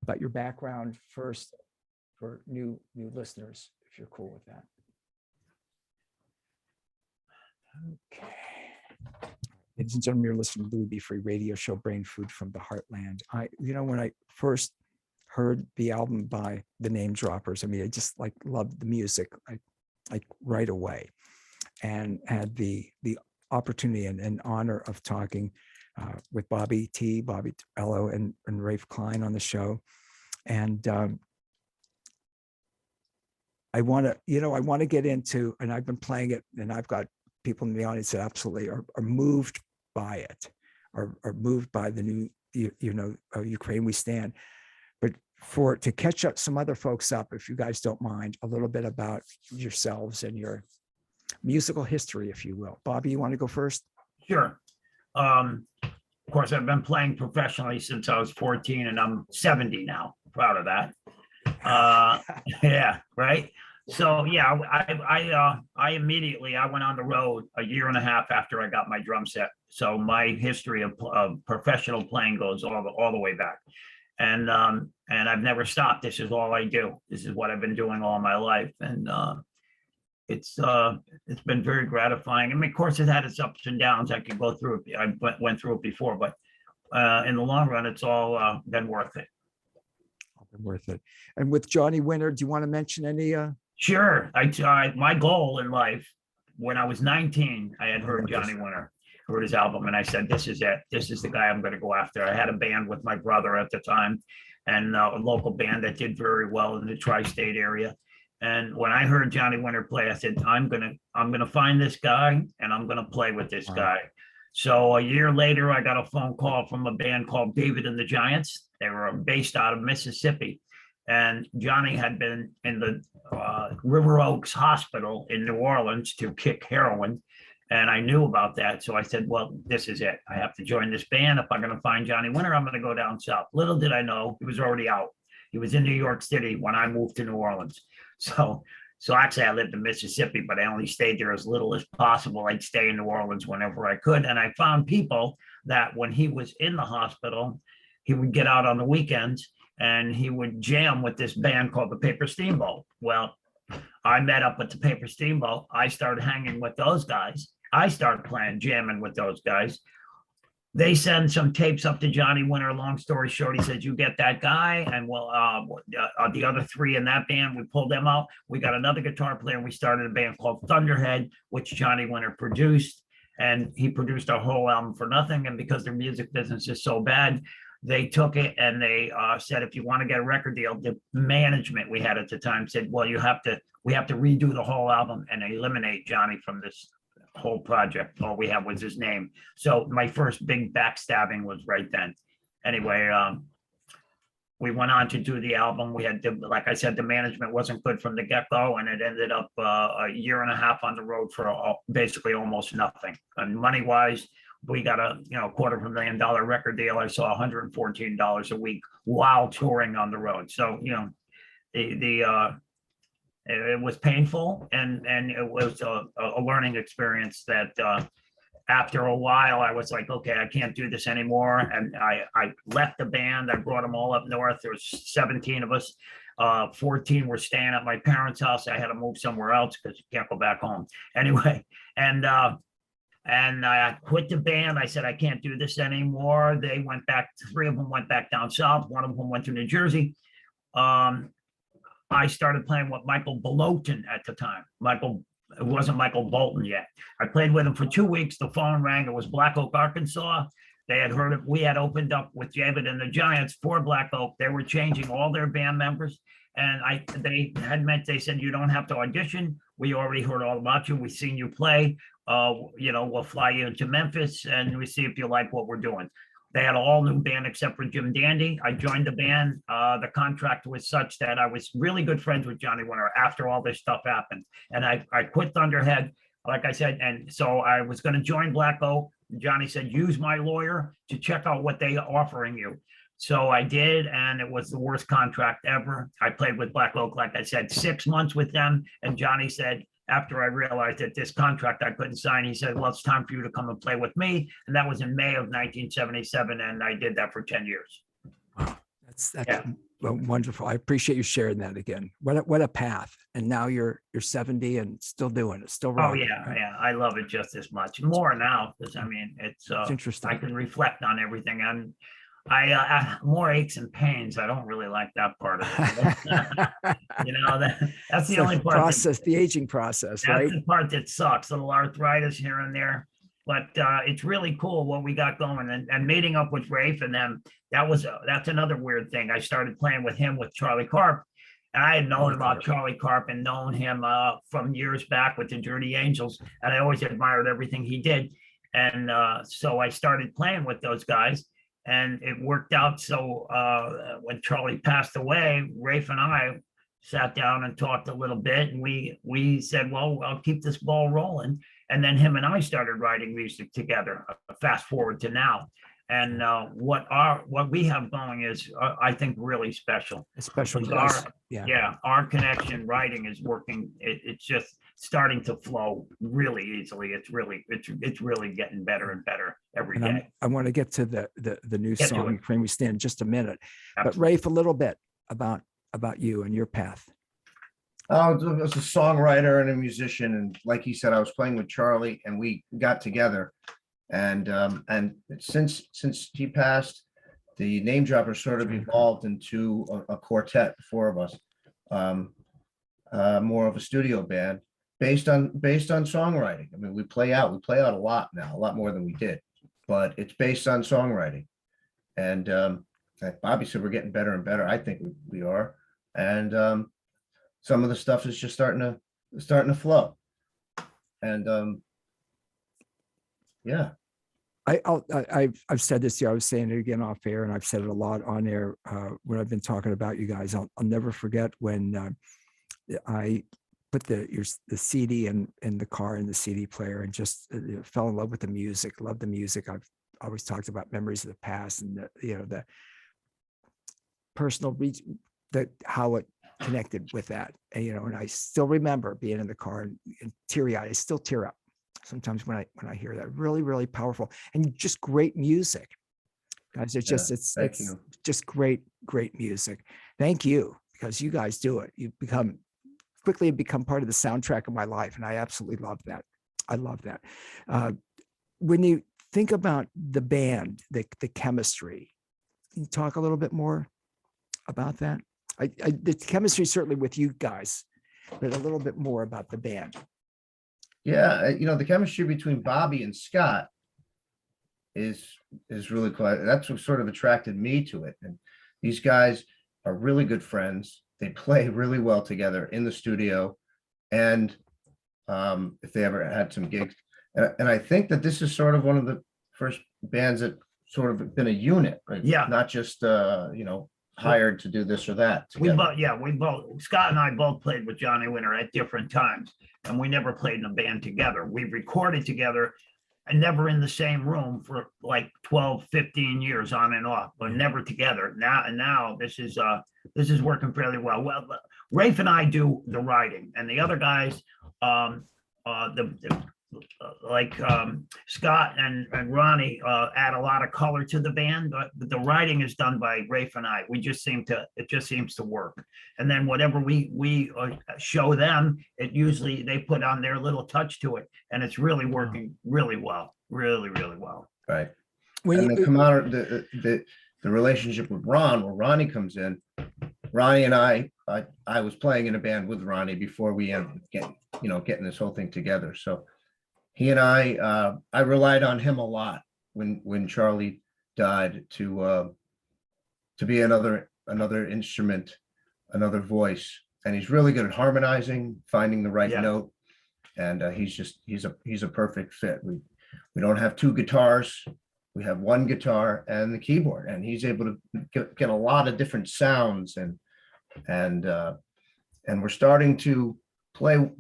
about your background first for new listeners, if you're cool with that. Okay. Ladies and gentlemen, you're listening to Louis B. Free radio show, Brain Food from the Heartland. When I first heard the album by the Name Droppers, I mean, I just like loved the music, like right away, and had the opportunity and honor of talking with Bobby Torello and Rafe Kline on the show. And I want to get into, and I've been playing it, and I've got people in the audience that absolutely are moved by it, are moved by the new, Ukraine We Stand. But to catch up some other folks up, if you guys don't mind, a little bit about yourselves and your musical history, if you will. Bobby, you want to go first? Sure. Of course, I've been playing professionally since I was 14, and I'm 70 now. Proud of that. Yeah, right. So yeah, I immediately went on the road a year and a half after I got my drum set. So my history of professional playing goes all the way back, and I've never stopped. This is all I do. This is what I've been doing all my life, and it's been very gratifying. I mean, of course, it had its ups and downs. I could go through it. I went through it before, but in the long run, it's all been worth it. Worth it. And with Johnny Winter, do you want to mention any? Sure. My goal in life, when I was 19, I had heard Johnny Winter, heard his album, and I said, "This is it. This is the guy I'm going to go after." I had a band with my brother at the time, and a local band that did very well in the tri-state area. And when I heard Johnny Winter play, I said, "I'm gonna find this guy, and I'm gonna play with this guy." So a year later, I got a phone call from a band called David and the Giants. They were based out of Mississippi, and Johnny had been in the River Oaks Hospital in New Orleans to kick heroin, and I knew about that. So I said, "Well, this is it. I have to join this band. If I'm going to find Johnny Winter, I'm going to go down south." Little did I know, he was already out. He was in New York City when I moved to New Orleans. So actually, I lived in Mississippi, but I only stayed there as little as possible. I'd stay in New Orleans whenever I could. And I found people that when he was in the hospital, he would get out on the weekends and he would jam with this band called the Paper Steamboat. Well, I met up with the Paper Steamboat. I started hanging with those guys. I started jamming with those guys. They send some tapes up to Johnny Winter. Long story short, he said, "You get that guy." And well, the other three in that band, we pulled them out. We got another guitar player. And we started a band called Thunderhead, which Johnny Winter produced. And he produced our whole album for nothing. And because their music business is so bad, they took it and they said, "If you want to get a record deal," the management we had at the time said, "Well, we have to redo the whole album and eliminate Johnny from this whole project. All we have was his name." So my first big backstabbing was right then. Anyway, we went on to do the album. We had, like I said, the management wasn't good from the get-go, and it ended up a year and a half on the road for basically almost nothing. And money-wise, we got a $250,000 record deal. I saw $114 a week while touring on the road. So it was painful, and it was a learning experience that after a while I was like, okay, I can't do this anymore. And I left the band. I brought them all up north. There was 17 of us. 14 were staying at my parents' house. I had to move somewhere else because you can't go back home. Anyway, and I quit the band. I said, I can't do this anymore. They went back, 3 of them went back down south. 1 of them went to New Jersey. I started playing with Michael Bolton at the time. It wasn't Michael Bolton yet. I played with him for 2 weeks. The phone rang. It was Black Oak, Arkansas. They had heard it. We had opened up with David and the Giants for Black Oak. They were changing all their band members. And they said, "You don't have to audition. We already heard all about you. We've seen you play. We'll fly you into Memphis and we see if you like what we're doing." They had an all new band except for Jim Dandy. I joined the band. The contract was such that I was really good friends with Johnny Winter after all this stuff happened. And I quit Thunderhead, like I said. And so I was going to join Black Oak. Johnny said, "Use my lawyer to check out what they are offering you." So I did, and it was the worst contract ever. I played with Black Oak, like I said, 6 months with them. And Johnny said, after I realized that this contract I couldn't sign, he said, "Well, it's time for you to come and play with me." And that was in May of 1977. And I did that for 10 years. Wow. Well, wonderful. I appreciate you sharing that again. What a path. And now you're 70 and still doing it, still Oh writing. yeah, Right? yeah. I love it just as much. More now, because I mean, It's I interesting. can reflect on everything. And more aches and pains. I don't really like that part of it. That's It's the the only part that process, the aging process, that's right? the part that sucks. Little arthritis here and there. But it's really cool what we got going, and meeting up with Rafe and them. That's another weird thing. I started playing with him with Charlie Karp. And I had known Charlie about Karp. Charlie Karp and known him from years back with the Dirty Angels, and I always admired everything he did. And so I started playing with those guys, and it worked out. So when Charlie passed away, Rafe and I sat down and talked a little bit, and we said, well, I'll keep this ball rolling. And then him and I started writing music together. Fast forward to now, and what we have going is, I think, really special. A special Because place. Yeah. yeah, our connection writing is working. It's just starting to flow really easily. It's really getting better and better every And day. I want to get to the new Get to song, it. Ukraine We Stand, in just a minute. But Absolutely. Rafe, a little bit about you and your path. I was a songwriter and a musician, and like he said, I was playing with Charlie, and we got together, and since he passed, the Name Droppers sort of evolved into a quartet, the four of us, more of a studio band based on songwriting. I mean, we play out a lot now, a lot more than we did, but it's based on songwriting, and like Bobby said, we're getting better and better. I think we are, and some of the stuff is just starting to flow, and yeah. I've said this here. I was saying it again off air, and I've said it a lot on air when I've been talking about you guys. I'll never forget when I put the CD in the car, in the CD player, and just fell in love with the music. Loved the music. I've always talked about memories of the past, and the personal how it connected with that. And I still remember being in the car and teary-eyed. I still tear up sometimes when I hear that. Really, really powerful, and just great music, guys. It's just great music. Thank you, because you guys do it. You quickly become part of the soundtrack of my life, and I absolutely love that. I love that. When you think about the band, the chemistry, can you talk a little bit more about that? The chemistry certainly with you guys, but a little bit more about the band. Yeah, the chemistry between Bobby and Scott is really cool. That's what sort of attracted me to it. And these guys are really good friends. They play really well together in the studio, and if they ever had some gigs, and I think that this is sort of one of the first bands that sort of been a unit, right? Yeah. Not just hired to do this or that together. We both Scott and I both played with Johnny Winter at different times, and we never played in a band together. We recorded together and never in the same room for like 12, 15 years on and off, but never together. Now this is working fairly well. Well, Rafe and I do the writing, and the other guys, Scott and Ronnie add a lot of color to the band, but the writing is done by Rafe and I. It just seems to work. And then whatever we show them, they put on their little touch to it, and it's really working really well, really, really well. Right. And then come out the relationship with Ron, where Ronnie comes in. Ronnie and I was playing in a band with Ronnie before we ended up getting this whole thing together. So he and I relied on him a lot when Charlie died to be another instrument, another voice, and he's really good at harmonizing, finding the right note, and he's a perfect fit. We don't have two guitars, we have one guitar and the keyboard, and he's able to get a lot of different sounds, and we're starting to play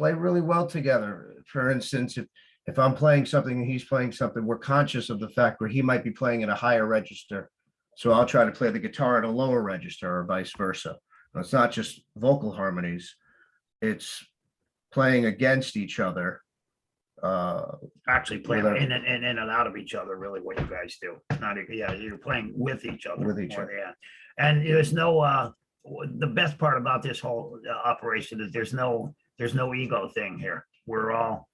really well together. For instance, if I'm playing something and he's playing something, we're conscious of the fact where he might be playing at a higher register, so I'll try to play the guitar at a lower register, or vice versa. It's not just vocal harmonies, it's playing against each other. Actually playing in and out of each other, really, what you guys do. You're playing with each other. And there's no, the best part about this whole operation is there's no ego thing here. We're all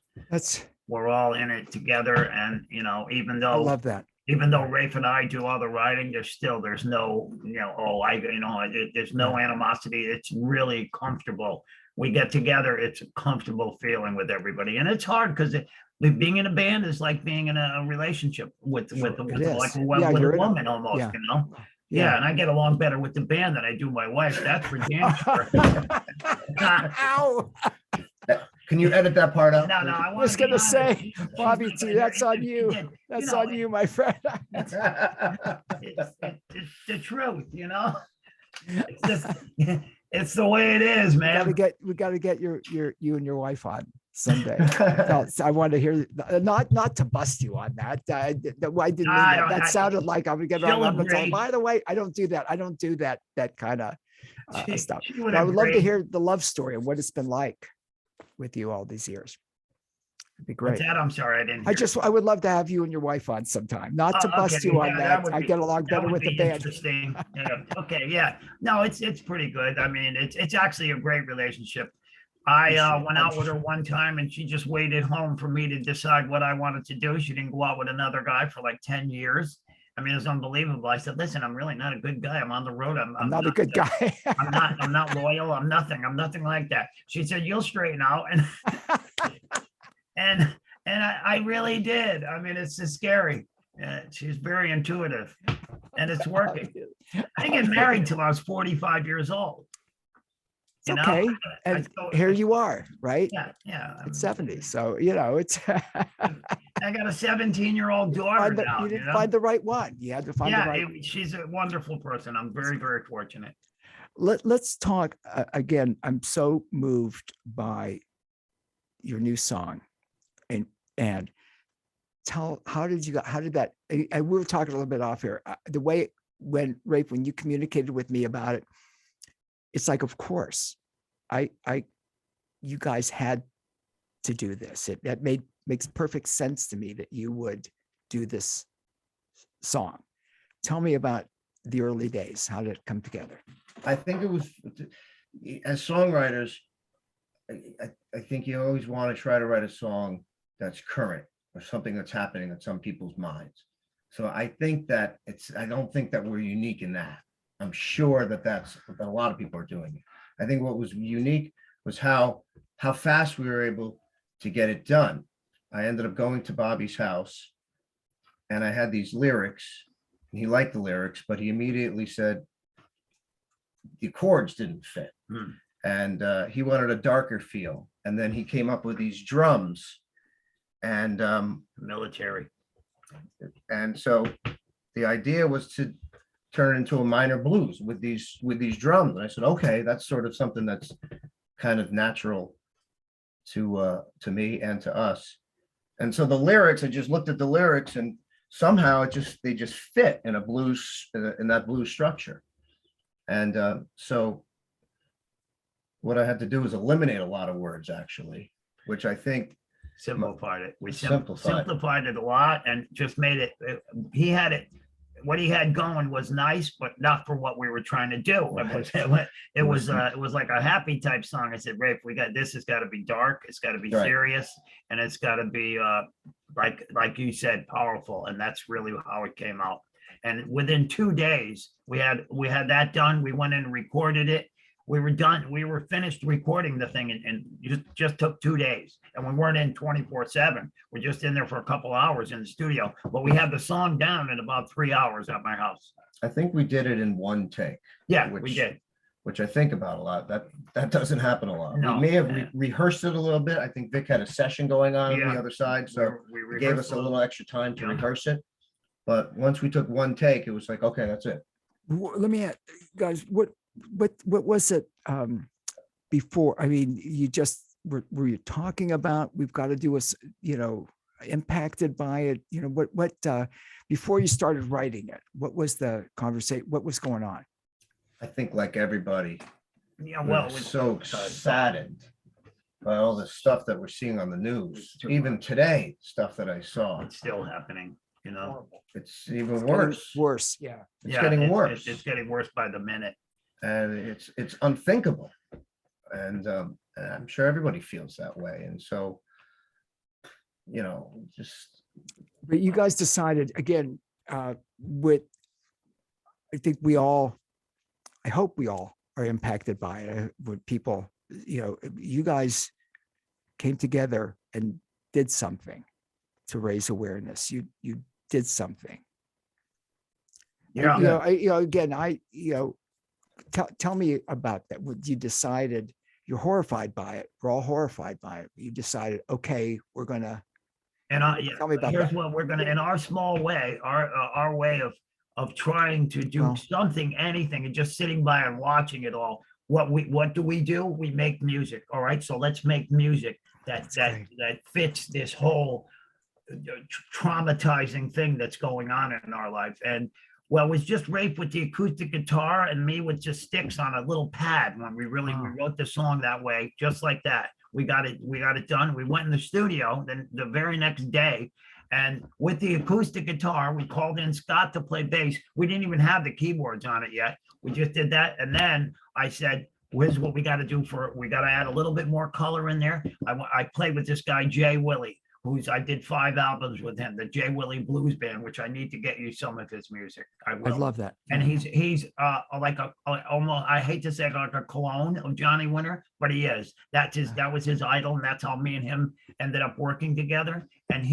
in it together. And, even I though love that. Rafe and I do all the writing, there's no, there's no animosity. It's really comfortable. We get together, it's a comfortable feeling with everybody. And it's hard because being in a band is like being in a relationship with It like is. a Yeah, you're in a- woman almost, yeah. Yeah, and I get along better with the band than I do my wife. That's for damn sure. Ow. Can you edit that part out? No, please? I I was gonna say, Bobby she's T, my- that's on she you. did, That's on you, my friend. It's the truth, It's just, it's the way it is, man. We gotta get you and your wife on someday. I want to hear, not to bust you on that. I didn't mean that. That sounded like I would get she'll on. agree. By the way, I don't do that. I don't do that kind of stuff. She But I would love to agree. hear the love story and what it's been like with you all these years. It'd be great. What's that? I'm sorry, I didn't. hear. I would love to have you and your wife on sometime. Not to Oh, bust okay, you on yeah, that. would I be- get along that better would with the be band. Interesting. Yeah. Okay. Yeah. No, it's pretty good. I mean, it's actually a great relationship. I went out with her one time and she just waited home for me to decide what I wanted to do. She didn't go out with another guy for like 10 years. I mean, it's unbelievable. I said, listen, I'm really not a good guy. I'm on the road. I'm not a good guy. I'm not loyal. I'm nothing like that. She said, you'll straighten out. And I really did. I mean, it's just scary. She's very intuitive and it's working. I didn't get married till I was 45 years old. It's okay. And here you are, right? Yeah. At 70. So, it's I got a 17-year-old daughter now. you didn't find the right one. You had to find the right. She's a wonderful person. I'm very, very fortunate. Let's talk again. I'm so moved by your new song, and how did that? We were talking a little bit off here. The way when you communicated with me about it, it's like, of course, you guys had to do this. That makes perfect sense to me that you would do this song. Tell me about the early days. How did it come together? I think it was, as songwriters, I think you always want to try to write a song that's current or something that's happening in some people's minds. So I think that I don't think that we're unique in that. I'm sure that a lot of people are doing it. I think what was unique was how fast we were able to get it done. I ended up going to Bobby's house and I had these lyrics and he liked the lyrics, but he immediately said the chords didn't fit. And he wanted a darker feel. And then he came up with these drums and Military. And so the idea was to turn it into a minor blues with these drums. And I said, okay, that's sort of something that's kind of natural to me and to us. And so the lyrics, I just looked at the lyrics and somehow they just fit in a blues, in that blues structure. And so what I had to do was eliminate a lot of words actually, which I think Simplified it. We Simplified. simplified it a lot and just made it, what he had going was nice, but not for what we were trying to do. It was like a happy type song. I said, Rafe, this has got to be dark. It's got to be Right. serious. And it's got to be like you said, powerful. And that's really how it came out. And within 2 days, we had that done. We went in and recorded it. We were done. We were finished recording the thing and it just took 2 days. And we weren't in 24/7. We're just in there for a couple hours in the studio. But we had the song down in about 3 hours at my house. I think we did it in one take. Yeah, we did. Which I think about a lot. That doesn't happen a lot. No, We may have yeah. rehearsed it a little bit. I think Vic had a session going on Yeah. the other side, so We it gave us rehearsed a little extra time to Yeah. rehearse it. But once we took one take, it was like, okay, that's it. Let me ask, guys, what was it before? I mean, you just were you talking about we've got to do impacted by it? What before you started writing it, what was the conversation? What was going on? I think like everybody, Yeah, we're well, so saddened by all the stuff that we're seeing on the news. It's too Even much. today, stuff that I saw. it's still happening. you know? Horrible. It's even Getting worse. Worse, yeah. It's Yeah, getting worse. It's getting worse by the minute. And it's unthinkable. And I'm sure everybody feels that way. And so, just, But you guys decided again, with, I think I hope we all are impacted by it. With people, you guys came together and did something to raise awareness. You did something. Yeah. Tell me about that. When you decided, you're horrified by it. We're all horrified by it. You decided, okay, we're gonna. And Tell me about here's that. what we're gonna, in our small way, our way of trying to do Well- something, anything, and just sitting by and watching it all. What do? We make music. All right, so let's make music that fits this whole traumatizing thing that's going on in our life. And well, it was just Rafe with the acoustic guitar and me with just sticks on a little pad when we wrote the song that way, just like that. We got it done. We went in the studio then the very next day, and with the acoustic guitar, we called in Scott to play bass. We didn't even have the keyboards on it yet. We just did that. And then I said, here's what we got to do we got to add a little bit more color in there. I played with this guy, Jay Willie, I did 5 albums with him, the Jay Willie Blues Band, which I need to get you some of his music. I will. I love that. And he's like almost, I hate to say like a clone of Johnny Winter, but he is. That was his idol, and that's how me and him ended up working together. And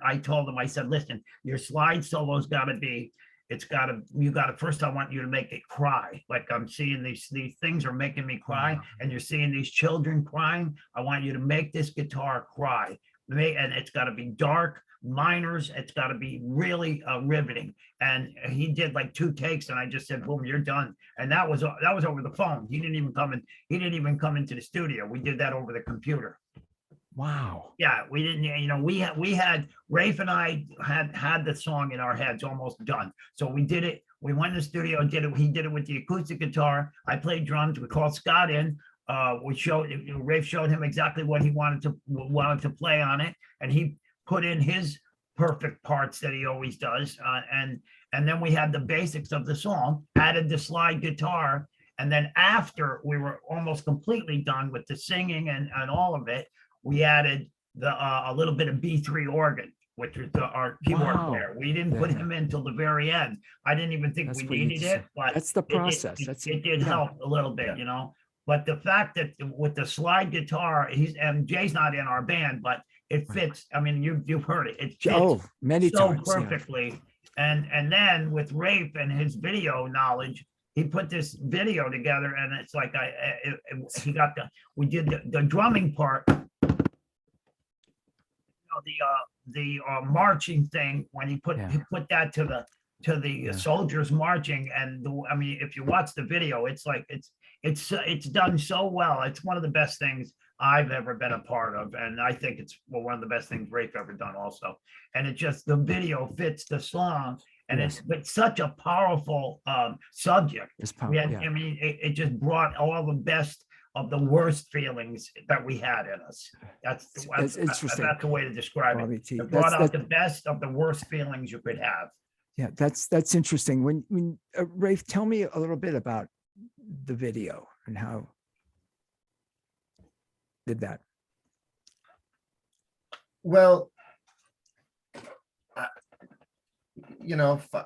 I told him, I said, listen, your slide solo's got to be, first I want you to make it cry. Like I'm seeing these things are making me cry, and you're seeing these children crying. I want you to make this guitar cry. And it's got to be dark minors. It's got to be really riveting. And he did like 2 takes, and I just said, boom, you're done. And that was over the phone. He didn't even come into the studio. We did that over the computer. Wow. Yeah, we didn't, we had Rafe and I had the song in our heads almost done. So we did it. We went in the studio and did it. He did it with the acoustic guitar. I played drums. We called Scott in. Rafe showed him exactly what he wanted to play on it, and he put in his perfect parts that he always does. And then we had the basics of the song, added the slide guitar, and then after we were almost completely done with the singing and all of it, we added a little bit of B3 organ, which was our keyboard player. We didn't put him in till the very end. I didn't even think we needed it, but that's the process. It did help a little bit, But the fact that with the slide guitar, and Jay's not in our band, but it fits. I mean, you've heard it. It fits many so times perfectly. And then with Rafe and his video knowledge, he put this video together, and it's like we did the drumming part. The marching thing when he put that to the soldiers marching, and if you watch the video, it's like it's done so well. It's one of the best things I've ever been a part of, and I think it's one of the best things Rafe ever done also. And the video fits the song, and it's such a powerful subject. It just brought all the best of the worst feelings that we had in us. That's interesting. That's the way to describe it. It brought out the best of the worst feelings you could have. Yeah, that's interesting. When Rafe, tell me a little bit about the video and how did that. Well,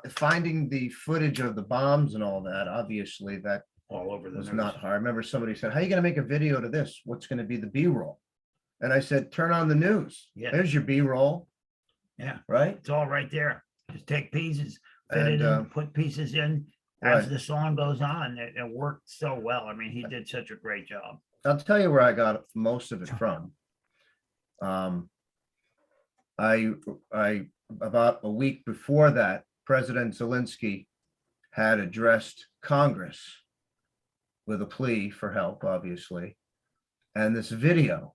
finding the footage of the bombs and all that, obviously that all over the was news. Not hard. I remember somebody said, how are you going to make a video to this? What's going to be the B-roll? And I said, turn on the news. Yeah. There's your B-roll. Yeah. Right? It's all right there. Just take pieces, fit it in, put pieces in as the song goes on. It worked so well. I mean, he did such a great job. I'll tell you where I got most of it from. I about a week before that, President Zelensky had addressed Congress with a plea for help, obviously, and this video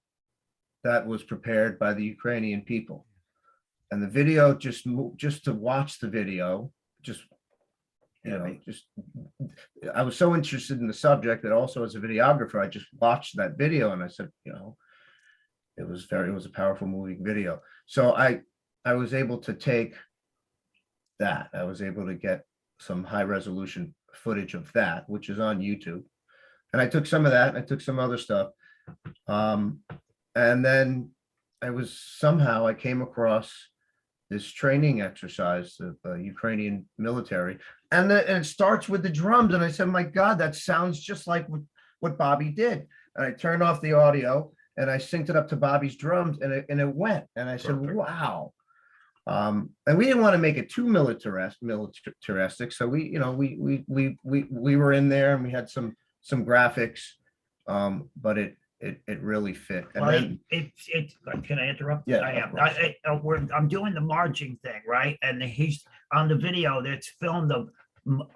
that was prepared by the Ukrainian people. And the video, just to watch the video, I was so interested in the subject that also as a videographer, I just watched that video and I said, it was a powerful moving video. So I was able to take that. I was able to get some high resolution footage of that, which is on YouTube. And I took some of that, and I took some other stuff. And then I came across this training exercise of the Ukrainian military. And it starts with the drums. And I said, my God, that sounds just like what Bobby did. And I turned off the audio and I synced it up to Bobby's drums, and it went. And I said, wow. And we didn't want to make it too militaristic. So we were in there, and we had some graphics, but it really fit. And then, can I interrupt? Yeah, I am. I'm doing the marching thing, right? And he's on the video that's filmed of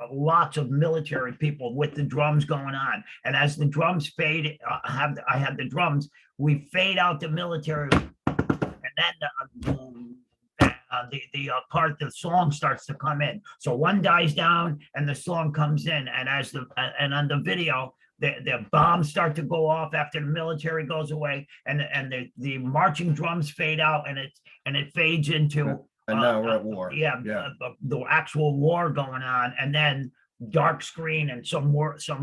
lots of military people with the drums going on. And as the drums fade, I have the drums, we fade out the military, and then the part of the song starts to come in. So one dies down and the song comes in, and and on the video, the bombs start to go off after the military goes away, and the marching drums fade out, and it fades into and now we're at war. The actual war going on, and then dark screen and some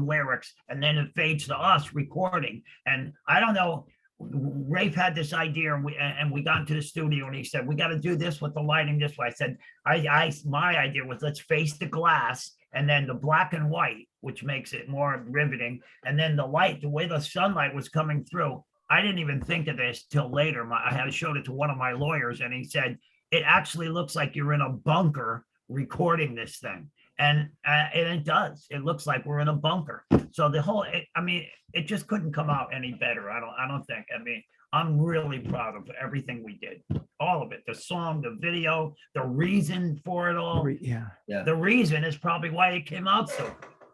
lyrics, and then it fades to us recording. And I don't know, Rafe had this idea, and we got into the studio, and he said, we got to do this with the lighting this way. I said, my idea was, let's face the glass, and then the black and white, which makes it more riveting. And then the light, the way the sunlight was coming through, I didn't even think of this till later. I showed it to one of my lawyers, and he said, it actually looks like you're in a bunker recording this thing. And it does. It looks like we're in a bunker. So it just couldn't come out any better. I don't think. I mean, I'm really proud of everything we did. All of it. The song, the video, the reason for it all. Yeah. The reason is probably why it came out so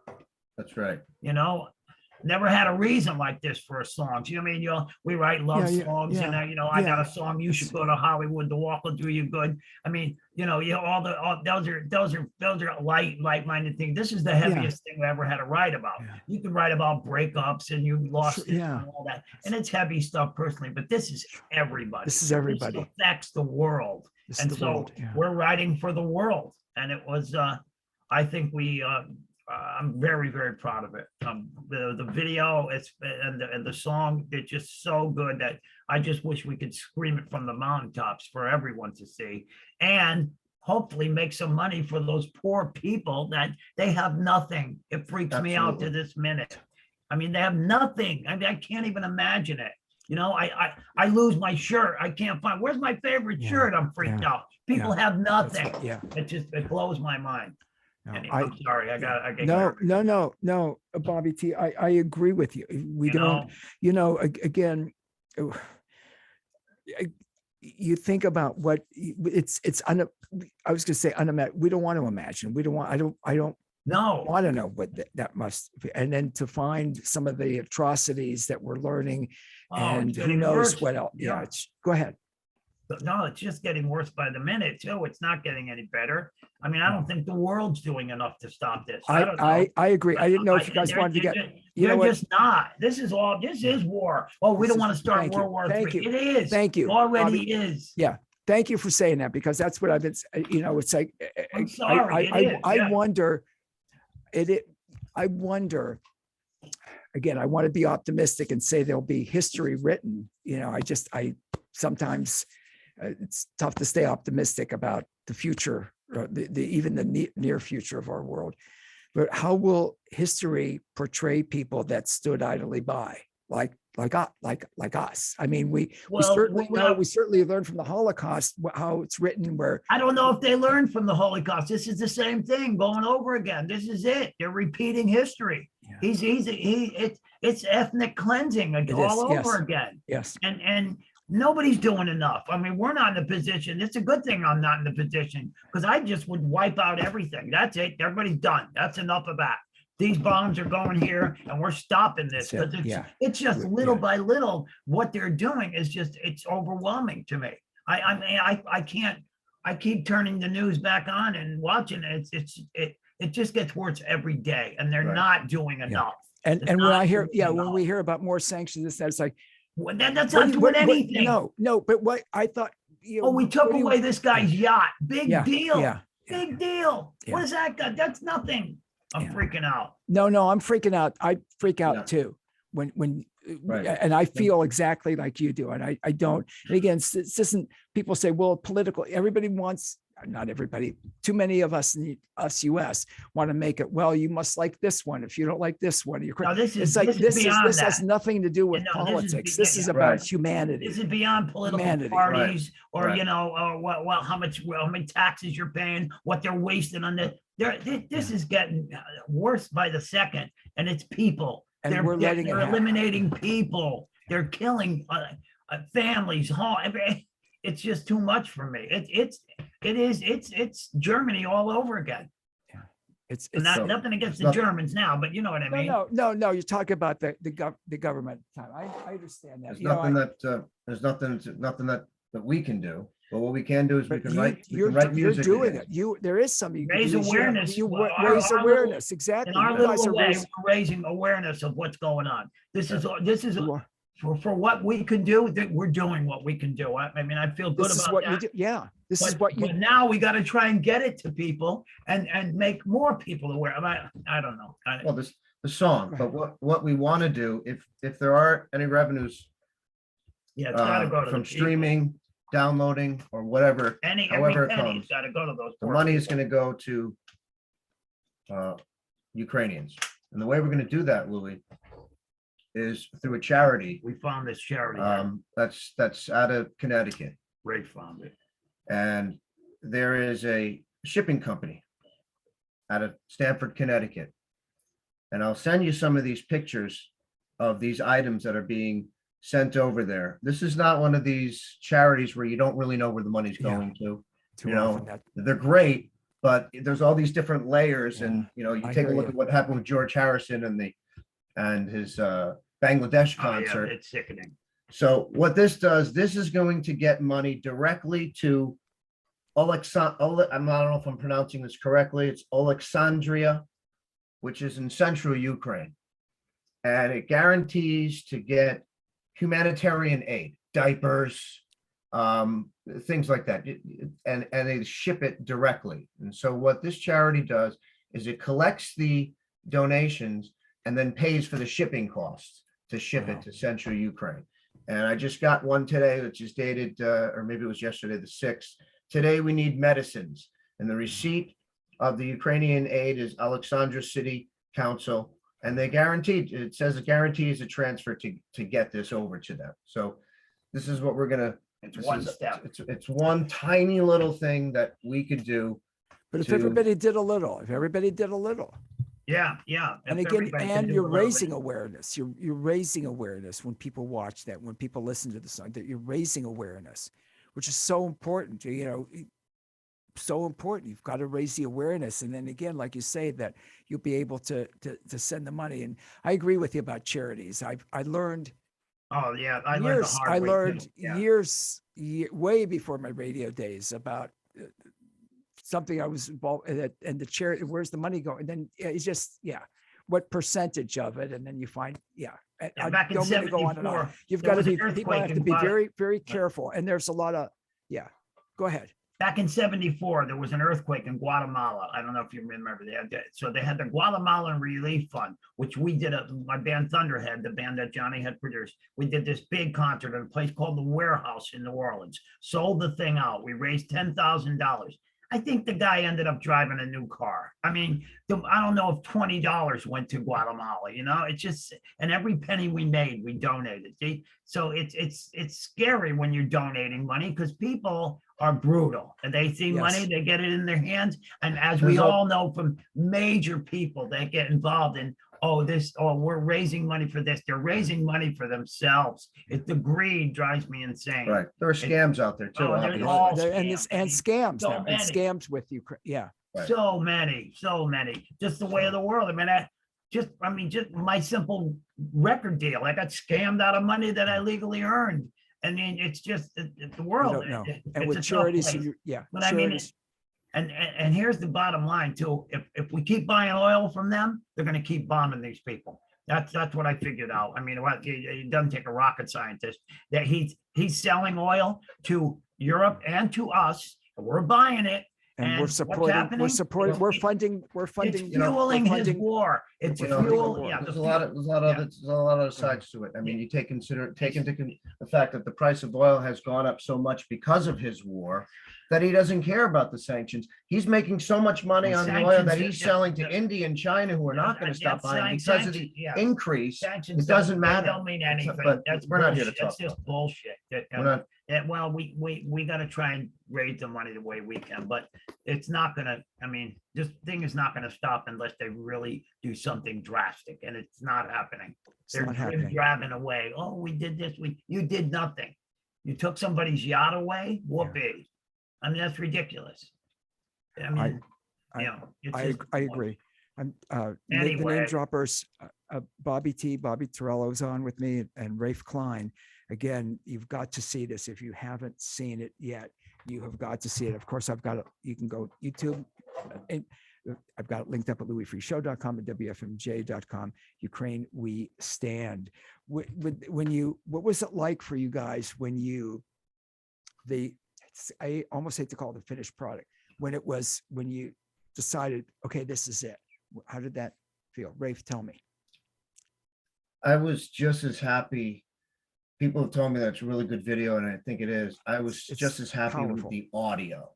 good. That's right. Never had a reason like this for a song. You know what I mean? We write love songs, and I got a song, You Should Go to Hollywood, The Walk Will Do You Good. I mean, those are light-minded things. This is the heaviest thing we ever had to write about. You can write about breakups and you lost it and all that, and it's heavy stuff personally, but this is everybody. This is everybody. This affects the world. And so we're writing for the world. And it was, I think I'm very, very proud of it. The video, and the song, they're just so good that I just wish we could scream it from the mountaintops for everyone to see, and hopefully make some money for those poor people that they have nothing. It freaks me out to this minute. I mean, they have nothing. I mean, I can't even imagine it. I lose my shirt. I can't find, where's my favorite shirt? I'm freaked out. People have nothing. It blows my mind. No, anyway, I'm sorry. I got no, Bobby T. I agree with you. We don't, again, you think about what I was going to say, we don't want to imagine. I don't want to know what that must be. And then to find some of the atrocities that we're learning, and who knows what else. Yeah, go ahead. No, it's just getting worse by the minute too. It's not getting any better. I mean, I don't think the world's doing enough to stop this. I agree. I didn't know if you guys wanted to get. You're just not. This is war. Oh, we don't want to start World War III. It is. Thank you. Already is. Yeah. Thank you for saying that, because that's what I've been. It's like I'm sorry. I wonder. I wonder. Again, I want to be optimistic and say there'll be history written. I sometimes. It's tough to stay optimistic about the future, even the near future of our world. But how will history portray people that stood idly by, like us? I mean, we certainly learned from the Holocaust how it's written. Where I don't know if they learned from the Holocaust. This is the same thing going over again. This is it. They're repeating history. Yeah. It's ethnic cleansing all over again. Yes. And nobody's doing enough. I mean, we're not in a position. It's a good thing I'm not in the position, because I just would wipe out everything. That's it. Everybody's done. That's enough of that. These bombs are going here, and we're stopping this, because it's just little by little. What they're doing is it's overwhelming to me. I mean, I can't. I keep turning the news back on and watching it. It just gets worse every day, and they're not doing enough. And when we hear about more sanctions, it's like. Well, that's not doing anything. No, but what I thought. We took away this guy's yacht. Big deal. Big deal. Yeah. What is that? That's nothing. I'm Yeah. freaking out. No, I'm freaking out. I freak out Yeah. too when Right. and I feel exactly like you do. And I don't, and again, this isn't, people say, well, political, everybody wants, not everybody, too many of us in the US want to make it, well, you must like this one. If you don't like this one, you're No, this is it's like, beyond this has that. nothing to do with No, this is politics. be- This is yeah. about Right. humanity. This is beyond political Humanity. parties or, Right. you know, or well, how many taxes you're paying, what they're wasting on this. This is getting worse by the second, and it's people. And They're we're letting it they're happen. eliminating people. They're killing families. It's just too much for me. It's Germany all over again. It's So, Nothing against the not- Germans now, but you know what I mean. no. You're talking about the government time. I understand that. There's You know, nothing there's nothing that we can do. But what we can do is we but can write you're music. doing again. it. There is something you can Raise do. You- awareness. You Well, our raise little- awareness. Exactly. In our You guys little are way, raising- we're raising awareness of what's going on. This is you are- for what we can do. We're doing what we can do. I mean, I feel good This is about what that. you do. Yeah. This is But, what you but now we got to try and get it to people and make more people aware. I don't know. Well, the song, but what we want to do, if there are any revenues Yeah, it's got to go to from the people. streaming, downloading, or whatever, Every however it penny's comes, got to go to those. the poor money is people. going to go to Ukrainians. And the way we're going to do that, Louis, is through a charity. We found this charity. That's out of Connecticut. Ray found it. And there is a shipping company out of Stamford, Connecticut. And I'll send you some of these pictures of these items that are being sent over there. This is not one of these charities where you don't really know where the money's Yeah. going to. too you know, often that They're great, but there's all these different layers and, you know, you I take a hear look you. at what happened with George Harrison and his Bangladesh Oh, yeah, concert. it's sickening. So what this does, this is going to get money directly to I don't know if I'm pronouncing this correctly. It's Alexandria, which is in central Ukraine. And it guarantees to get humanitarian aid, diapers, things like that. And they ship it directly. And so what this charity does is it collects the donations and then pays for the shipping costs to ship Wow. it to central Ukraine. And I just got one today, which is dated, or maybe it was yesterday, the 6th. Today, we need medicines. And the receipt of the Ukrainian aid is Alexandria City Council. And they guaranteed, it says it guarantees a transfer to get this over to them. So this is what we're gonna. It's this one is- step. It's one tiny little thing that we could do. But if to- everybody did a little, Yeah. and If again, everybody can and do you're a little bit. raising awareness. You're raising awareness when people watch that, when people listen to the song, that you're raising awareness, which is so important. You know, so important. You've got to raise the awareness, and then again, like you say, that you'll be able to send the money. And I agree with you about charities. I learned Oh, yeah. I learned the years. hard I way, learned too. Yeah. way before my radio days about something I was involved in, and the charity. Where's the money going? And then it's just what percentage of it, and then you find Yeah, I back in don't mean to go on and on. 74, You've there got to was an be, people earthquake have to in be Guatemala. very, very careful. And there's a lot of, go ahead. Back in 74, there was an earthquake in Guatemala. I don't know if you remember that. So they had the Guatemalan Relief Fund, which we did, my band Thunderhead, the band that Johnny had produced. We did this big concert at a place called the Warehouse in New Orleans, sold the thing out. We raised $10,000. I think the guy ended up driving a new car. I mean, I don't know if $20 went to Guatemala, you know, it's just, and every penny we made, we donated. See? So it's scary when you're donating money because people are brutal and they see money, Yes. they get it in their hands. And as we There's a- all know from major people that get involved in, we're raising money for this. They're raising money for themselves. The greed drives me insane. Right, there are scams out there too. Oh, there's obviously. all And scams. scams So now, and many. scams with Ukraine. Yeah. Right. So many, just the way of the world. I mean, just my simple record deal. I got scammed out of money that I legally earned. I mean, it's just the You world. don't know. It's And a with tough charities, place. But I mean, charities. and here's the bottom line too. If we keep buying oil from them, they're going to keep bombing these people. That's what I figured out. I mean, it doesn't take a rocket scientist that he's selling oil to Europe and to us. And we're buying it. And we're what's supporting, happening? we're It's- funding, It's you know, fueling his funding- war. It's You know, fuel, yeah. there's the a lot of, yeah. there's a lot of sides to it. I mean, you take into the fact that the price of oil has gone up so much because of his war, that he doesn't care about the sanctions. He's making so much money The on the oil that sanctions, he's selling to the- India and China, who are not going to stop buying because of the Yeah. increase. Sanctions It doesn't they matter. don't mean anything. But That's we're not here to bullshit. That's talk just bullshit. We're not, Well, we gotta try and raise the money the way we can, but it's not gonna, I mean, this thing is not gonna stop unless they really do something drastic, and it's not happening. It's They're not happening. driving away. Oh, we did this. You did nothing. You took somebody's yacht away. Whoopee. I mean, that's ridiculous. I mean, I- you know, it's I, just- I agree. I'm, the name Anyway. droppers, Bobby Torello's on with me, and Rafe Kline. Again, you've got to see this. If you haven't seen it yet, you have got to see it. Of course, I've got it. You can go YouTube. And I've got it linked up at louisfreeshow.com and wfmj.com. Ukraine, we stand. When you, what was it like for you guys when you, I almost hate to call it the finished product, when you decided, okay, this is it. How did that feel? Rafe, tell me. I was just as happy. People have told me that it's a really good video, and I think it is. I was It's just as happy powerful. with the audio,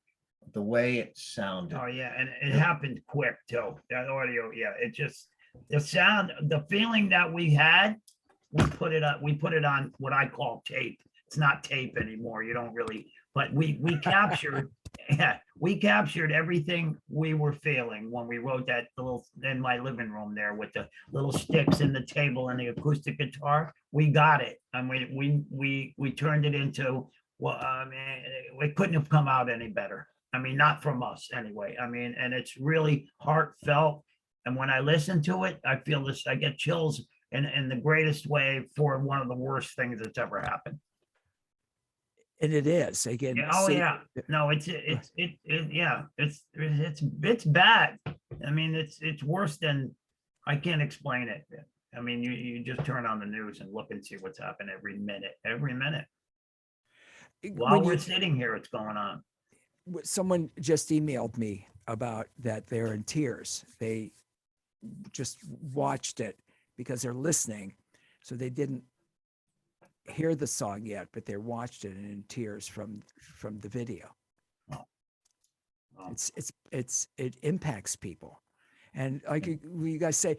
the way it sounded. Oh, yeah, and it happened quick too. That audio, yeah, it just, the sound, the feeling that we had, we put it on what I call tape. It's not tape anymore. You don't really, but we captured, yeah, we captured everything we were feeling when we wrote that little, in my living room there with the little sticks and the table and the acoustic guitar. We got it. And we turned it into, well, I mean, it couldn't have come out any better. I mean, not from us anyway. I mean, and it's really heartfelt. And when I listen to it, I feel this, I get chills in the greatest way for one of the worst things that's ever happened. And it is, again. Yeah, oh, see, yeah. No, yeah, it's bad. I mean, it's worse than, I can't explain it. I mean, you just turn on the news and look and see what's happening every minute. While when we're you, sitting here, it's going on. someone just emailed me about that they're in tears. They just watched it because they're listening. So they didn't hear the song yet, but they watched it and in tears from the video. Oh. It impacts people. And like you guys say,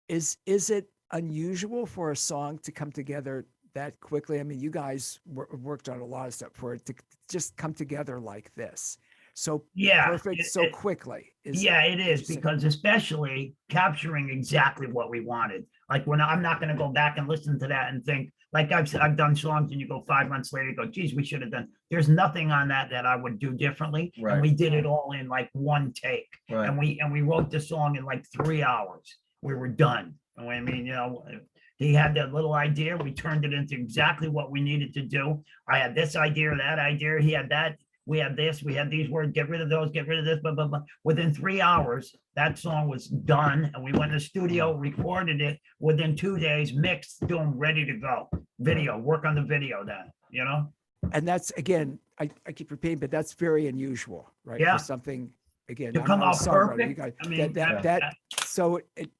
is it unusual for a song to come together that quickly? I mean, you guys worked on a lot of stuff for it to just come together like this. So Yeah, perfect, so quickly. Yeah, it is, interesting. because especially capturing exactly what we wanted. Like, when I'm not gonna go back and listen to that and think, like I've done songs and you go 5 months later, you go, geez, we should have done. There's nothing on that I would do differently. Right. And we did it all in like one take. Right. And we wrote the song in like 3 hours. We were done. And I mean, you know, he had that little idea. We turned it into exactly what we needed to do. I had this idea, that idea. He had that. We had this, we had these words, get rid of those, get rid of this, blah, blah, blah. Within 3 hours, that song was done, and we went in the studio, recorded it. Within 2 days, mixed, boom, ready to go. Video, work on the video then, you know? And that's, again, I keep repeating, but that's very unusual, right? Yeah. For something, again, To I'm come not a out songwriter. perfect. You guys, I mean, so it,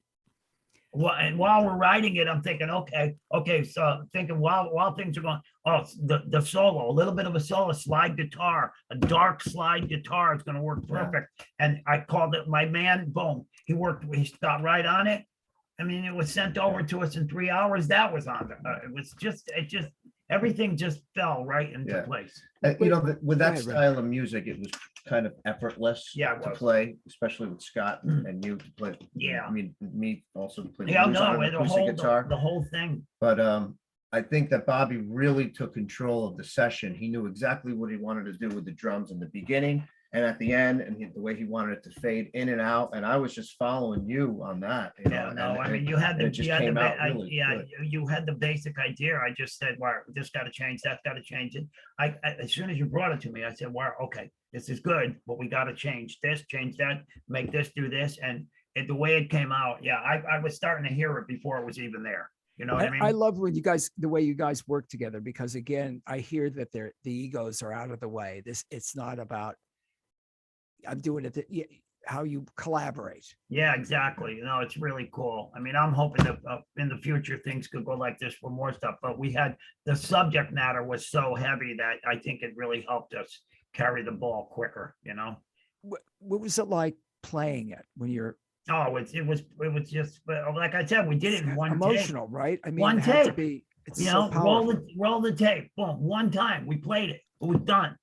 well, and while we're writing it, I'm thinking, okay, so thinking while things are going, oh, the solo, a little bit of a solo, slide guitar, a dark slide guitar is gonna work perfect. And I called it my man, boom, he stopped right on it. I mean, it was sent over to us in 3 hours. That was on there. It just everything just fell right into Yeah. place. You know, with that ahead, Ray. style of music, it was kind of effortless Yeah, it to was. play, especially with Scott and you to play. Yeah. I mean, me also to play. Yeah, blues on no, an the acoustic guitar. whole thing. But I think that Bobby really took control of the session. He knew exactly what he wanted to do with the drums in the beginning and at the end, and the way he wanted it to fade in and out. And I was just following you on that. You know, Yeah, no, and I mean, you had the, it just you had the, came out ba- I- really yeah, good. you had the basic idea. I just said, wow, this got to change, that's got to change it. I, as soon as you brought it to me, I said, wow, okay, this is good, but we got to change this, change that, make this, do this. And the way it came out, yeah, I was starting to hear it before it was even there. You know what I mean? I love when the way you guys work together, because again, I hear that the egos are out of the way. It's not about I'm doing it, how you collaborate. Yeah, exactly. You know, it's really cool. I mean, I'm hoping that in the future, things could go like this for more stuff, but the subject matter was so heavy that I think it really helped us carry the ball quicker, you know? What was it like playing it when you're Oh, it was just, like I said, we did it in one take. emotional, right? I mean, One it had to take. be, it's You so know, roll powerful. the tape, boom, one time, we played it, it was done.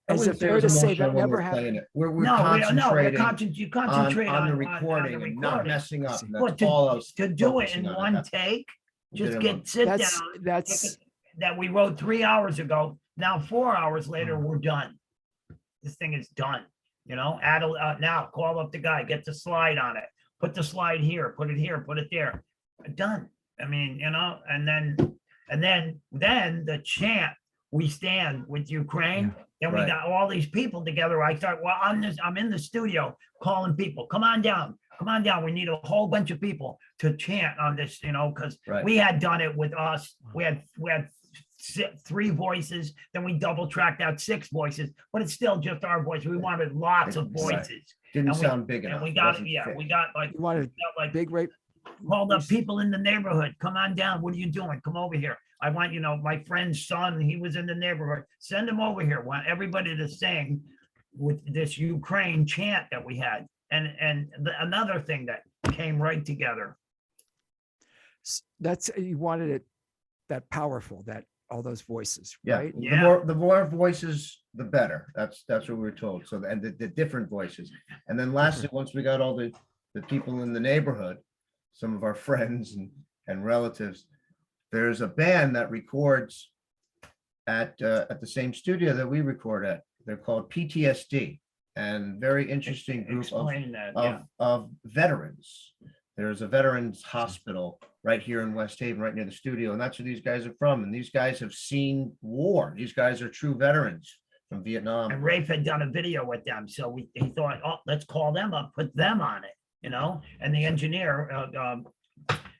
I Is wouldn't it say it fair was to say emotional that when never we're playing happened? it. We're No, concentrating you concentrate on the on recording and not recording. messing I up. see. And But that's all I was to do it focusing in on at one that. take, Did just it sit That's, down, that's, that we wrote 3 hours ago. Now, 4 hours later, Oh. we're done. This thing is done, you know, now call up the guy, get the slide on it, put the slide here, put it there. Done. I mean, you know, and then the chant, we stand with Ukraine. Then we Right. got all these people together. I thought, well, I'm in the studio calling people, come on down. We need a whole bunch of people to chant on this, you know, because Right. we had done it with us. We had 3 voices, then we double tracked out 6 voices, but it's still just our voice. We wanted lots of Right. voices. Didn't And we- sound big enough. And we It got it, wasn't yeah, fit. we got like, you wanted big rate. called up people in the neighborhood. Come on down. What are you doing? Come over here. I want, you know, my friend's son, he was in the neighborhood. Send him over here. Want everybody to sing with this Ukraine chant that we had. And another thing that came right together. That's, you wanted it that powerful, that all those voices, Yeah. right? Yeah. The more voices, the better. That's what we were told. So, and the different voices. And then lastly, once we got all the people in the neighborhood, some of our friends and relatives, there's a band that records at the same studio that we record at. They're called PTSD, and very interesting group Explain that, yeah. of veterans. There's a veterans hospital right here in West Haven, right near the studio, and that's where these guys are from. And these guys have seen war. These guys are true veterans from Vietnam. And Rafe had done a video with them, so he thought, oh, let's call them up, put them on it, you know? And the engineer,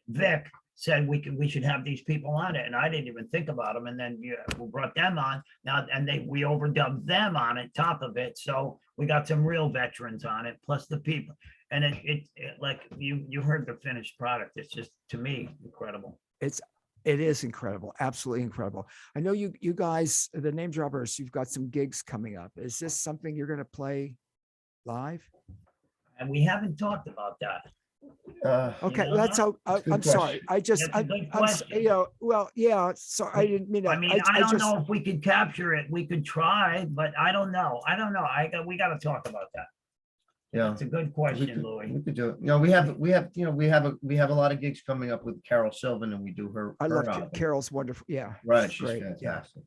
Vic, said we should have these people on it, and I didn't even think about them. And then we brought them on now, and we overdubbed them on it, top of it. So we got some real veterans on it, plus the people. And it like you heard the finished product. It's just, to me, incredible. It is incredible, absolutely incredible. I know you guys, the Name Droppers, you've got some gigs coming up. Is this something you're going to play live? And we haven't talked about that. Okay, know, that's how, a good I'm sorry. That's a good question. You know, well, yeah, so I didn't mean I that. mean, I don't know if we could capture it. We could try, but I don't know. We got to talk about that. Yeah. It's a good question, Louis. We could do it. You know, we have a lot of gigs coming up with Carol Sylvan, and we do her. I love album. Carol's wonderful. Yeah. Right, she's great, yeah. fantastic.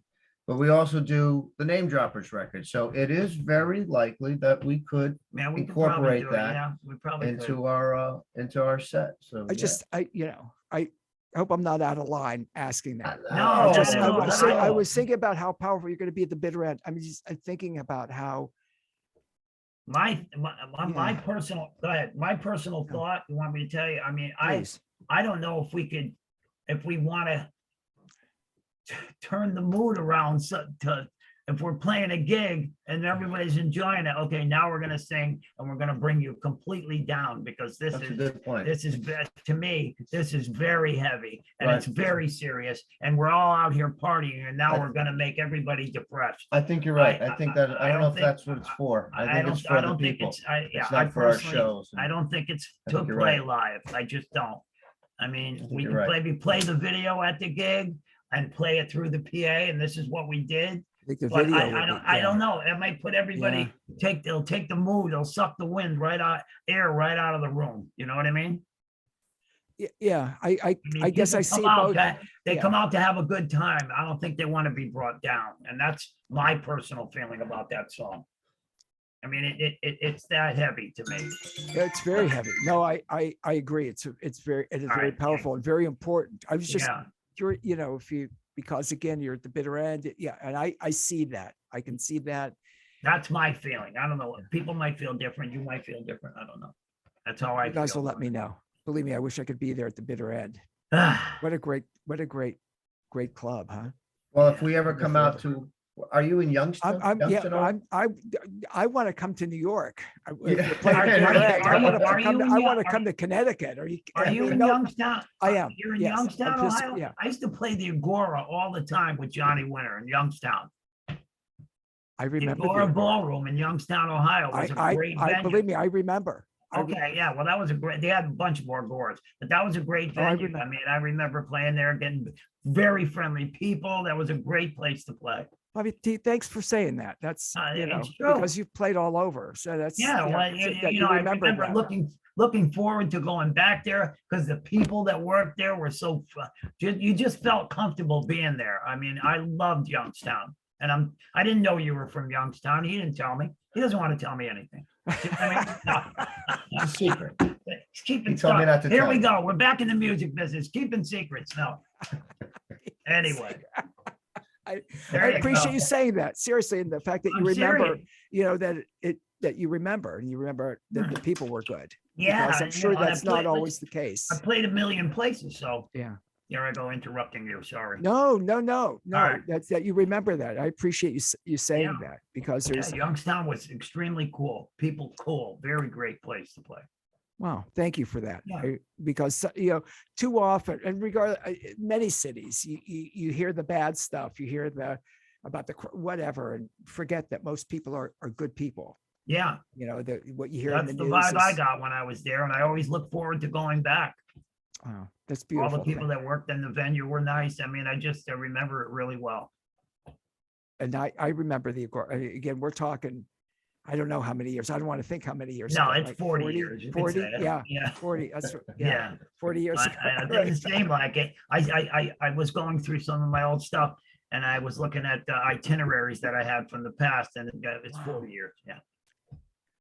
But we also do the Name Droppers record, so it is very likely that we could Man, we could probably incorporate do it. that Yeah, we probably could. into our set. So I hope I'm not out of line asking that. No, I was thinking about how powerful you're going to be at the bitter end. I'm thinking about how. My personal, go ahead. My personal thought, you want me to tell you? I mean, I don't know if we want to turn the mood around if we're playing a gig and everybody's enjoying it. Okay, now we're going to sing and we're going to bring you completely down, because that's a good point. To me, this is very heavy and Right. it's very serious, and we're all out here partying, and now we're going to make everybody depressed. I think you're right. I think that I don't know if think- that's what it's for. I think it's for the people. It's not for our shows. I don't think it's I to think you're play right. live. I just don't. I mean, think we you're can right. maybe play the video at the gig and play it through the PA, and this is what we did. I think the But video. I don't know. It might put everybody, they'll take the mood, they'll suck the wind air right out of the room. You know what I mean? Yeah, I mean, I guess people I see come out both. they yeah. come out to have a good time. I don't think they want to be brought down. And that's my personal feeling about that song. I mean, it's that heavy to me. It's very heavy. No, I agree. It is very right, powerful and very important. I was just Yeah. curious, you know, because again, you're at the bitter end. Yeah. And I see that. I can see that. That's my feeling. I don't know. People might feel different. You might feel different. I don't know. That's how I You guys feel. will let me know. Believe me, I wish I could be there at the bitter end. What a great club, huh? Well, if we ever come out to Are you in Youngstown? Yeah, Youngstown, Ohio? I want to come to New York. Yeah. I want to come to Connecticut. Are you in Youngstown? I am. You're in Yes. Youngstown, Ohio? Yeah. I used to play the Agora all the time with Johnny Winter in Youngstown. I The remember Agora Ballroom in Youngstown, Ohio was a great venue. believe me, I remember. Okay, yeah, well, that was a great, they had a bunch more Agoras, but that was a great venue. I mean, I remember playing there, getting very friendly people. That was a great place to play. I mean, thanks for saying that. That's, it's true. because you've played all over. So that's, Yeah, well, I remember that. looking forward to going back there because the people that worked there were so, you just felt comfortable being there. I mean, I loved Youngstown, and I didn't know you were from Youngstown. He didn't tell me. He doesn't want to tell me anything. I mean, no. It's a secret. Keeping He told me not to Here tell we you. go. We're back in the music business, keeping secrets. No. Anyway. I There you appreciate go. you saying that, seriously, and the fact that you I'm remember, serious. that you remember, and you remember that the people were good. Yeah, Because I'm sure and I that's not played- always the case. I played a million places, so Yeah. here I go interrupting you. Sorry. No. right. That's that you remember that. I appreciate you saying Yeah. that, because Yeah, there's, Youngstown was extremely cool. People cool. Very great place to play. wow, thank you for that. Yeah. Because, too often, and many cities, you hear the bad stuff, you hear about the whatever, and forget that most people are good people. Yeah, What you hear in that's the the news vibe I is, got when I was there, and I always look forward to going back. wow, that's All beautiful. the people that worked in the venue were nice. I mean, I remember it really well. And I remember again, we're talking, I don't know how many years. I don't want to think how many years. No, ago, it's like 40 years. You could 40, say it. yeah, Yeah. 40. That's Yeah. 40 years ago. It doesn't seem like it. I was going through some of my old stuff, and I was looking at the itineraries that I had from the past, and it's 40 years. Yeah.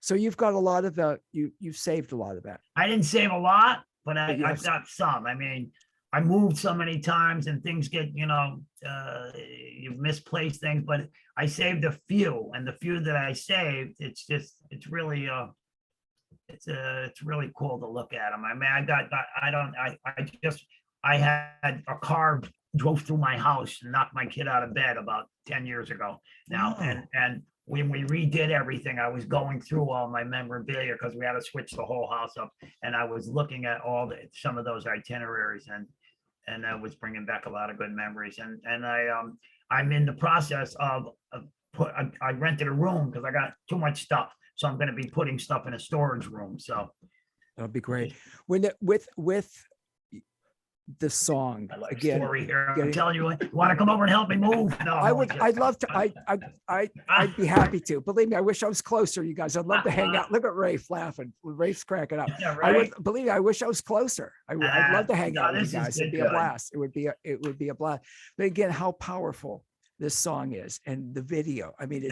So you've got a lot of you've saved a lot of that. I didn't save a lot, but I've yes. got some. I mean, I moved so many times and things get, you've misplaced things, but I saved a few, and the few that I saved, it's really, it's really cool to look at them. I mean, I had a car drove through my house and knocked my kid out of bed about 10 years ago now. Wow. And when we redid everything, I was going through all my memorabilia because we had to switch the whole house up. And I was looking at some of those itineraries, and that was bringing back a lot of good memories. And I'm in the process of I rented a room because I got too much stuff. So I'm going to be putting stuff in a storage room. So that'll be great. When with the song I like again, story here. I'm telling you, want to come over and help me move? No, I'd love to. I'd be happy to. Believe me, I wish I was closer, you guys. I'd love to hang out. Look at Rafe laughing. Rafe's cracking up. Yeah, right. Believe me, I wish I was closer. I'd love to hang out with you this is guys. It'd be good. a blast. It would be a blast. But again, how powerful this song is, and the video. I mean,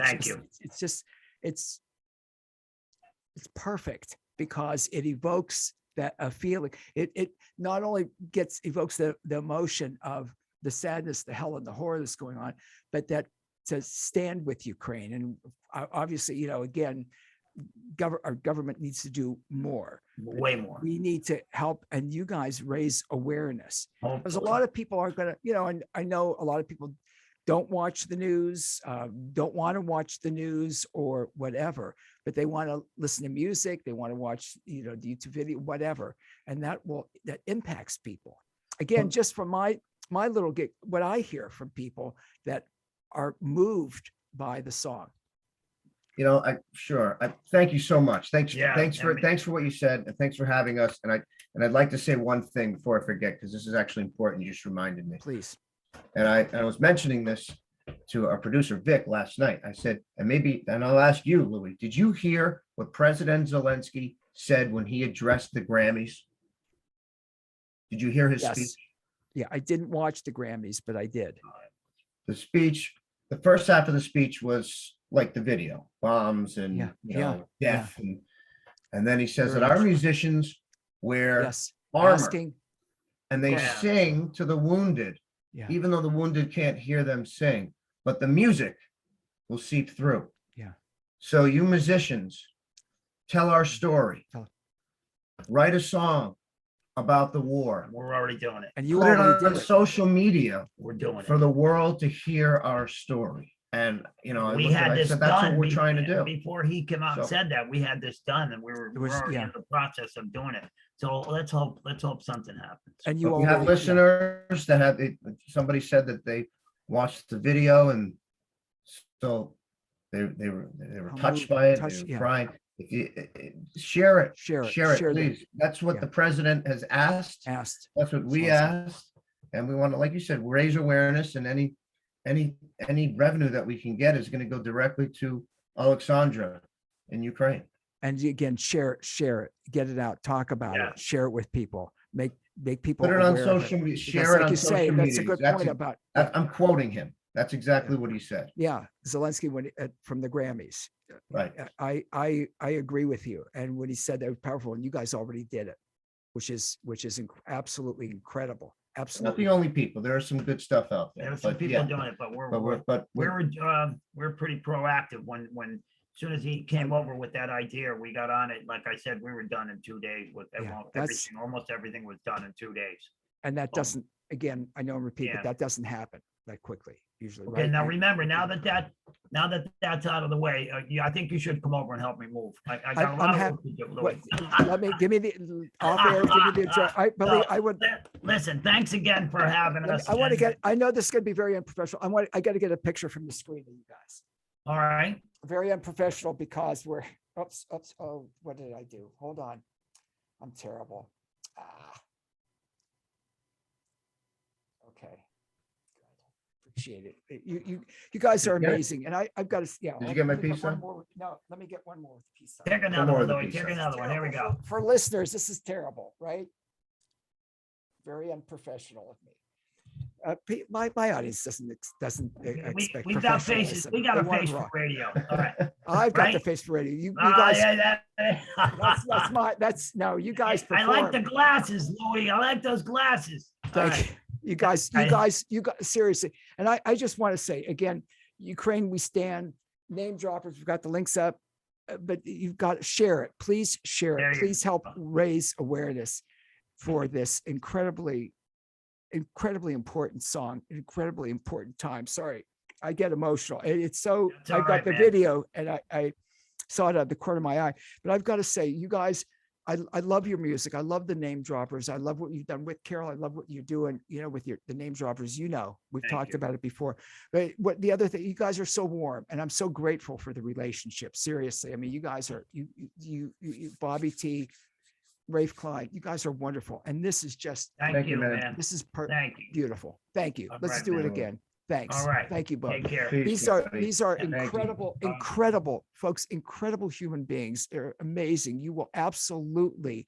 it's perfect because it evokes that a feeling. It not only evokes the emotion of the sadness, the hell, and the horror that's going on, but that to stand with Ukraine. And obviously, again, our government needs to do more. Way more. We need to help, and you guys raise awareness. Because a Hopefully. lot of people are going to, and I know a lot of people don't watch the news, don't want to watch the news or whatever, but they want to listen to music. They want to watch, the YouTube video, whatever. And that impacts people. Again, just from my little gig, what I hear from people that are moved by the song. I thank you so much. Thanks for what you said, and thanks for having us. And I'd like to say one thing before I forget, because this is actually important. You just reminded me. Please. And I was mentioning this to our producer Vic last night. I said, and I'll ask you, Louis, did you hear what President Zelensky said when he addressed the Grammys? Did you hear his speech? Yeah, I didn't watch the Grammys, but I did. The speech, the first half of the speech was like the video, bombs and death. And then he says that our musicians wear armor and they sing to the wounded, even though the wounded can't hear them sing, but the music will seep through. Yeah. So you musicians, tell our story. Write a song about the war. We're already doing it. And you put it already on did it. social media We're doing for it. the world to hear our story. And, you know, I We looked at it, had I this said, that's what done we're trying to do. before he came out and So- said that. We had this done and we're It was- already yeah. in the process of doing it. So let's hope something happens. And you But we have already, yeah. listeners that have, somebody said that they watched the video and so they were touched by it, they touched, were yeah. crying. If you share it, Share it, share it, share that. please. That's what Yeah. the president has asked. Asked. That's what we Awesome. asked. And we want to, like you said, raise awareness, and any revenue that we can get is going to go directly to Alexandra in Ukraine. And again, share it, get it out, talk about Yeah. it, share it with people, make people Put it on aware of social media, Because share it like on you say, social that's a media. good That's point a- about, I'm quoting him. That's exactly what he said. yeah, Zelensky when from the Grammys. Right. I agree with you. And when he said that was powerful, and you guys already did it, which is absolutely incredible. Not Absolutely. the only people. There are some good stuff out there. There are some But people yeah, doing it, but we're pretty proactive when as soon as he came over with that idea, we got on it. Like I said, we were done in 2 days with Yeah, that's- everything. Almost everything was done in 2 days. And that doesn't, again, I know I'm repeating, Yeah. but that doesn't happen that quickly usually. Okay, right? now remember, now that that's out of the way, I think you should come over and help me move. I got a I'm lot of hap- work to do, What- Louis. give me the off air, give me the address. I believe I would. Listen, thanks again for having us. I want to and- get. I know this is going to be very unprofessional. I got to get a picture from the screen of you guys. All right. Very unprofessional because we're. Oops. Oh, what did I do? Hold on. I'm terrible. Okay. Good. Appreciate it. You guys are Did you get it? amazing, and I've got to. Yeah. Did you get my let me pizza? one more. No, let me get one more pizza. Take another more one, of the Louis. pizza. Take another one. Here we go. For listeners, this is terrible, right? Very unprofessional of me. My audience doesn't expect We got faces. professionalism. We got They a want face for raw. radio. All right. I've got the right? face for radio. You Ah, guys, yeah, that's no, you guys I like the perform. glasses, Louis. I like those glasses. All Thank right. you. You guys, seriously. And I just want to say again, Ukraine, we stand. Name droppers, we've got the links up, but you've got to share it. Please share There it. you Please help go. raise awareness for this incredibly important song, incredibly important time. Sorry, I get emotional. It's so, That's all I've got right, the man. video and I saw it at the corner of my eye, but I've got to say, you guys, I love your music. I love the name droppers. I love what you've done with Carol. I love what you're doing, with the name droppers, we've Thank talked you. about it before, but what the other thing, you guys are so warm and I'm so grateful for the relationship. Seriously. I mean, you guys are, you Bobby T, Rafe Kline, you guys are wonderful. And this is just, Thank you, man. man. this is Thank you. beautiful. Thank you. All Let's right, do it man. again. Thanks. All right. Thank you, Bob. Take care. Peace, These are buddy. Thank you. incredible folks, incredible human beings. They're amazing. You will absolutely